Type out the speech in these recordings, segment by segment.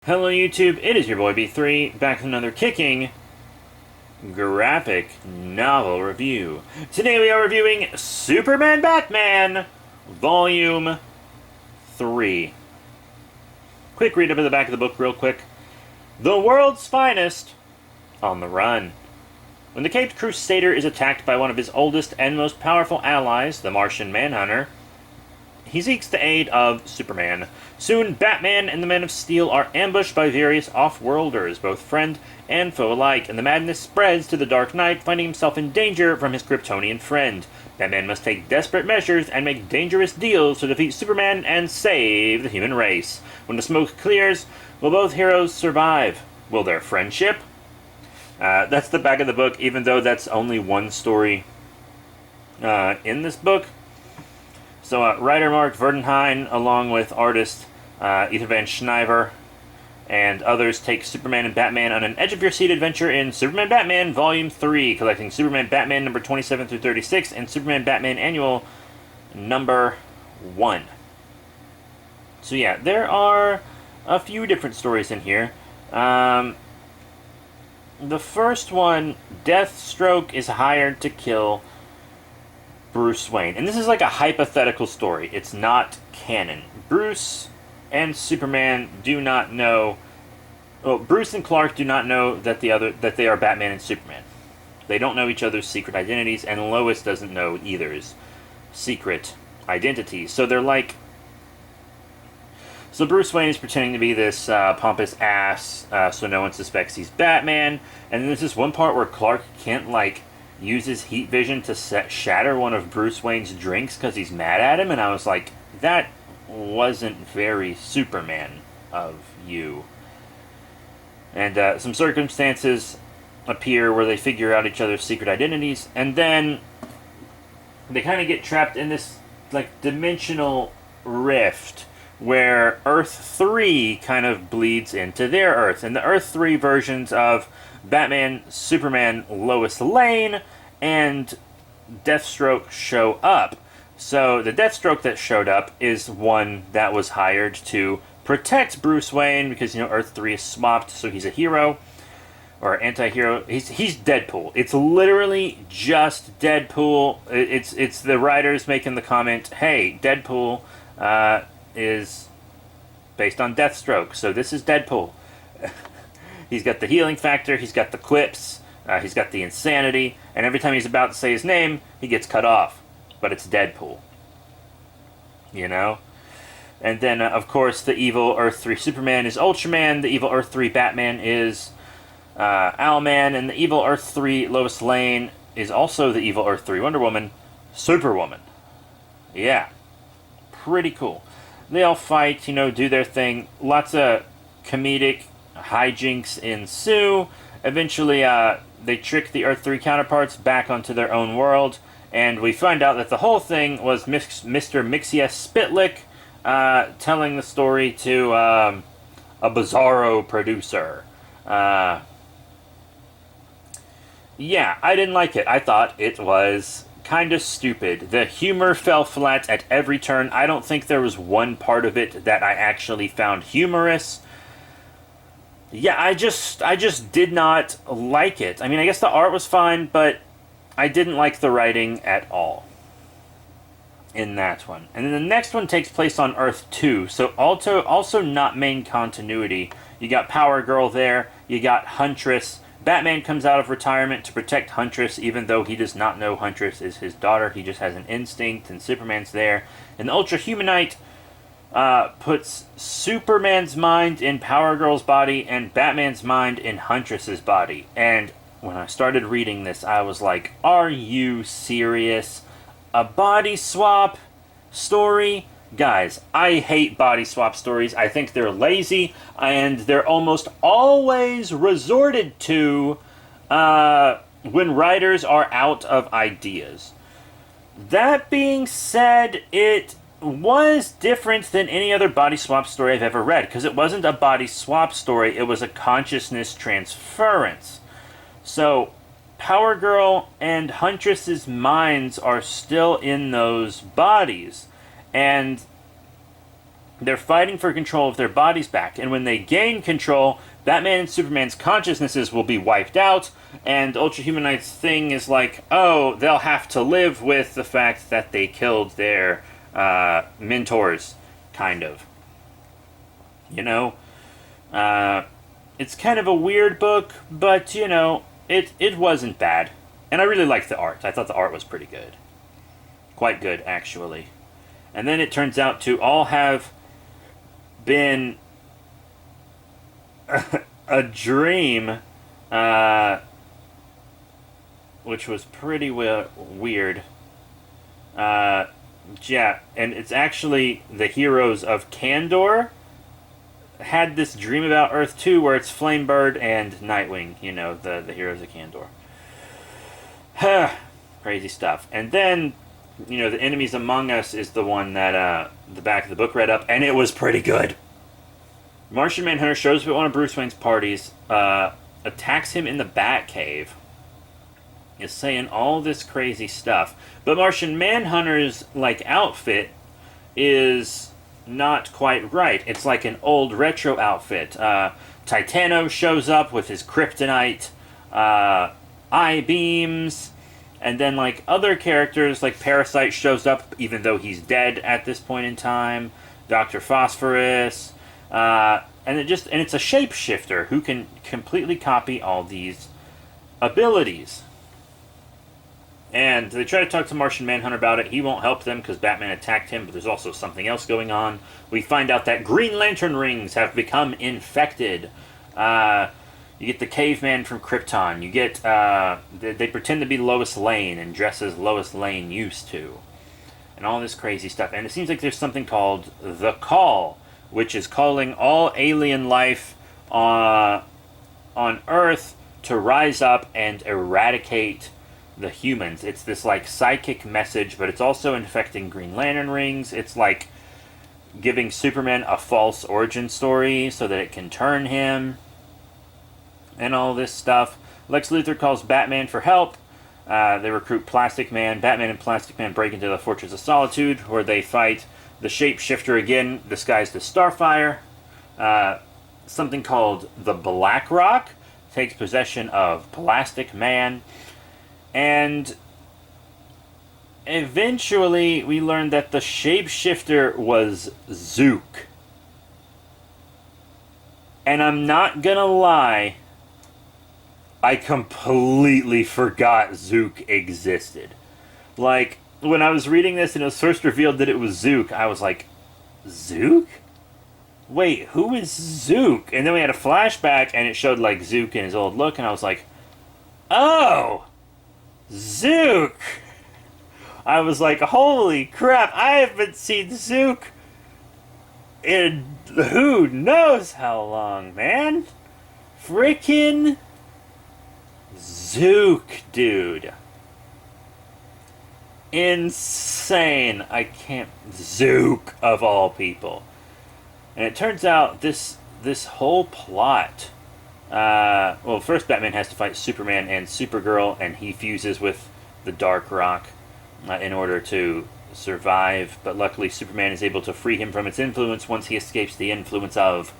Hello YouTube, it is your boy B3, back with another kicking graphic novel review. Today we are reviewing Superman Batman, Volume 3. Quick read up at the back of the book real quick. The world's finest on the run. When the Caped Crusader is attacked by one of his oldest and most powerful allies, the Martian Manhunter, he seeks the aid of Superman. Soon, Batman and the Men of Steel are ambushed by various off-worlders, both friend and foe alike, and the madness spreads to the Dark Knight, finding himself in danger from his Kryptonian friend. Batman must take desperate measures and make dangerous deals to defeat Superman and save the human race. When the smoke clears, will both heroes survive? Will their friendship? That's the back of the book, even though that's only one story in this book. So, writer Mark Verdenheim, along with artist Ethan Van Sciver, and others take Superman and Batman on an edge-of-your-seat adventure in Superman Batman Volume 3, collecting Superman Batman number 27 through 36 and Superman Batman Annual number 1. So yeah, there are a few different stories in here. The first one, Deathstroke is hired to kill Bruce Wayne. And this is like a hypothetical story. It's not canon. Bruce and Superman do not know... Well, Bruce and Clark do not know that they are Batman and Superman. They don't know each other's secret identities, and Lois doesn't know either's secret identities. So they're like... So Bruce Wayne is pretending to be this pompous ass, so no one suspects he's Batman. And then there's this one part where Clark can't, like, uses heat vision to shatter one of Bruce Wayne's drinks because he's mad at him, and I was like, that wasn't very Superman of you. And some circumstances appear where they figure out each other's secret identities, and then they kind of get trapped in this, like, dimensional rift where Earth 3 kind of bleeds into their Earth. And the Earth 3 versions of Batman, Superman, Lois Lane, and Deathstroke show up. So the Deathstroke that showed up is one that was hired to protect Bruce Wayne because, you know, Earth 3 is swapped, so he's a hero. Or anti-hero. He's Deadpool. It's literally just Deadpool. It's the writers making the comment, hey, Deadpool is based on Deathstroke, so this is Deadpool. He's got the healing factor, he's got the quips, he's got the insanity, and every time he's about to say his name, he gets cut off. But it's Deadpool. You know? And then, of course, the evil Earth 3 Superman is Ultraman, the evil Earth 3 Batman is Owlman, and the evil Earth 3 Lois Lane is also the evil Earth 3 Wonder Woman, Superwoman. Yeah. Pretty cool. They all fight, you know, do their thing. Lots of comedic hijinks ensue. Eventually, they trick the Earth 3 counterparts back onto their own world, and we find out that the whole thing was Mr. Mixius Spitlick telling the story to a bizarro producer. Yeah, I didn't like it. I thought it was kind of stupid. The humor fell flat at every turn. I don't think there was one part of it that I actually found humorous. Yeah, I just did not like it. I mean, I guess the art was fine, but I didn't like the writing at all in that one. And then the next one takes place on Earth 2, so also not main continuity. You got Power Girl there, you got Huntress. Batman comes out of retirement to protect Huntress, even though he does not know Huntress is his daughter. He just has an instinct, and Superman's there. And the Ultra Humanite puts Superman's mind in Power Girl's body and Batman's mind in Huntress's body. And when I started reading this, I was like, are you serious? A body swap story? Guys, I hate body swap stories. I think they're lazy, and they're almost always resorted to when writers are out of ideas. That being said, it was different than any other body swap story I've ever read, because it wasn't a body swap story, it was a consciousness transference. So, Power Girl and Huntress's minds are still in those bodies. And They're fighting for control of their bodies back, and when they gain control, Batman and Superman's consciousnesses will be wiped out, and Ultra Humanite's thing is like, oh, they'll have to live with the fact that they killed their mentors, kind of. You know? It's kind of a weird book, but, you know, it wasn't bad. And I really liked the art. I thought the art was pretty good. Quite good, actually. And then it turns out to all have been a dream, which was pretty weird. Yeah, and it's actually the heroes of Kandor had this dream about Earth too, where it's Flamebird and Nightwing, you know, the heroes of Kandor. Crazy stuff. And then, you know, the Enemies Among Us is the one that the back of the book read up, and it was pretty good. Martian Manhunter shows up at one of Bruce Wayne's parties, attacks him in the Batcave, is saying all this crazy stuff. But Martian Manhunter's, like, outfit is not quite right. It's like an old retro outfit. Titano shows up with his kryptonite I-beams, and then, like, other characters, like Parasite shows up even though he's dead at this point in time. Dr. Phosphorus, and it's a shapeshifter who can completely copy all these abilities. And they try to talk to Martian Manhunter about it. He won't help them because Batman attacked him, but there's also something else going on. We find out that Green Lantern rings have become infected. You get the caveman from Krypton. You get, they pretend to be Lois Lane and dress as Lois Lane used to. And all this crazy stuff. And it seems like there's something called The Call, which is calling all alien life on Earth to rise up and eradicate the humans. It's this, like, psychic message, but it's also infecting Green Lantern rings. It's like giving Superman a false origin story so that it can turn him. And all this stuff. Lex Luthor calls Batman for help. They recruit Plastic Man. Batman and Plastic Man break into the Fortress of Solitude, where they fight the Shapeshifter again, disguised as Starfire. Something called the Black Rock takes possession of Plastic Man. And eventually we learn that the Shapeshifter was Zook. And I'm not gonna lie, I completely forgot Zook existed. Like, when I was reading this and it was first revealed that it was Zook, I was like, Zook? Wait, who is Zook? And then we had a flashback and it showed, like, Zook in his old look, and I was like, oh! Zook! I was like, holy crap, I haven't seen Zook in who knows how long, man? Frickin' Zook, dude. Insane. I can't... Zook, of all people. And it turns out this whole plot... well, first Batman has to fight Superman and Supergirl, and he fuses with the Dark Rock in order to survive. But luckily Superman is able to free him from its influence once he escapes the influence of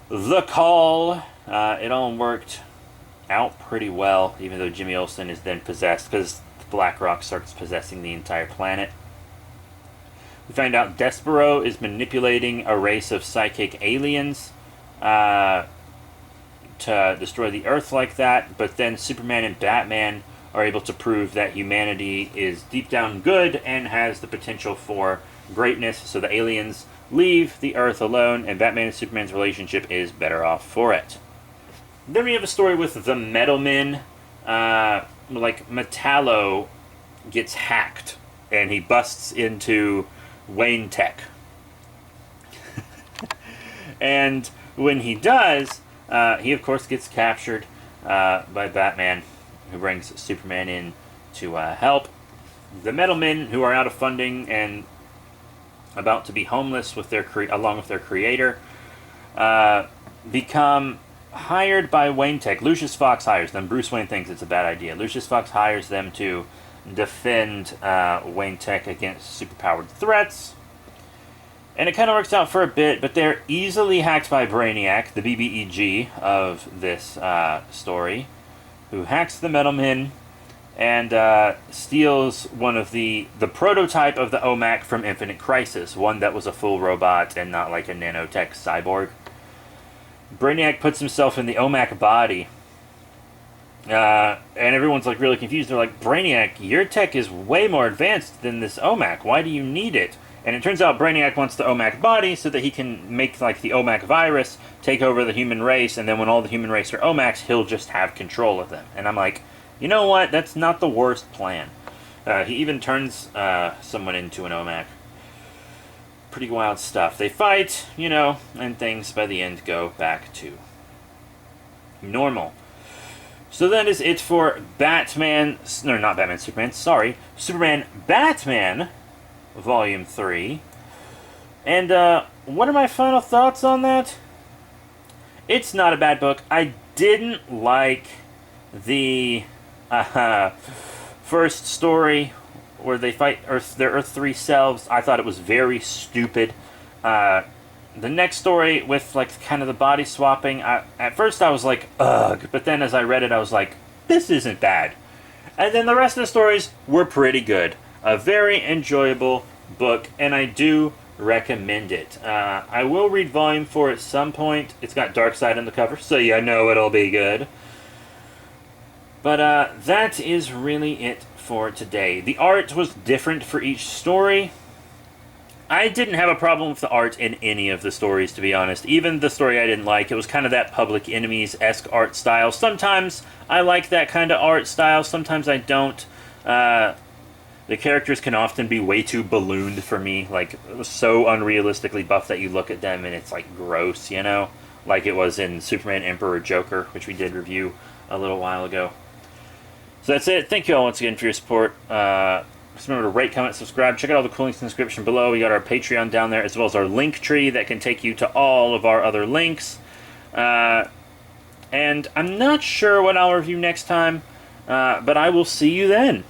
The Call. It all worked out pretty well, even though Jimmy Olsen is then possessed, because the Black Rock starts possessing the entire planet. We find out Despero is manipulating a race of psychic aliens to destroy the Earth like that, but then Superman and Batman are able to prove that humanity is deep down good and has the potential for greatness, so the aliens leave the Earth alone, and Batman and Superman's relationship is better off for it. Then we have a story with the Metal Men. Like, Metallo gets hacked, and he busts into Wayne Tech. And when he does, he of course gets captured by Batman, who brings Superman in to help. The Metal Men, who are out of funding and about to be homeless with along with their creator, become hired by Wayne Tech. Lucius Fox hires them. Bruce Wayne thinks it's a bad idea. Lucius Fox hires them to defend Wayne Tech against superpowered threats. And it kind of works out for a bit, but they're easily hacked by Brainiac, the BBEG of this story, who hacks the Metalman and steals one of the prototype of the OMAC from Infinite Crisis, one that was a full robot and not like a nanotech cyborg. Brainiac puts himself in the OMAC body, and everyone's like really confused. They're like, Brainiac, your tech is way more advanced than this OMAC. Why do you need it? And it turns out Brainiac wants the OMAC body so that he can make like the OMAC virus take over the human race, and then when all the human race are OMACs, he'll just have control of them. And I'm like, you know what? That's not the worst plan. He even turns someone into an OMAC. Pretty wild stuff. They fight, you know, and things by the end go back to normal. So that is it for Batman... No, not Batman, Superman. Sorry. Superman Batman, Volume 3. And what are my final thoughts on that? It's not a bad book. I didn't like the first story where they fight their Earth 3 selves. I thought it was very stupid. The next story with like kind of the body swapping, at first I was like, ugh, but then as I read it I was like, this isn't bad. And then the rest of the stories were pretty good. A very enjoyable book, and I do recommend it. I will read Volume 4 at some point. It's got Darkseid on the cover, so you know it'll be good. But that is really it for today. The art was different for each story. I didn't have a problem with the art in any of the stories, to be honest. Even the story I didn't like, it was kind of that Public Enemies-esque art style. Sometimes I like that kind of art style, sometimes I don't. The characters can often be way too ballooned for me, like so unrealistically buff that you look at them and it's like gross, you know? Like it was in Superman, Emperor, Joker, which we did review a little while ago. So that's it. Thank you all once again for your support. Just remember to rate, comment, subscribe. Check out all the cool links in the description below. We got our Patreon down there, as well as our link tree that can take you to all of our other links. And I'm not sure what I'll review next time, but I will see you then.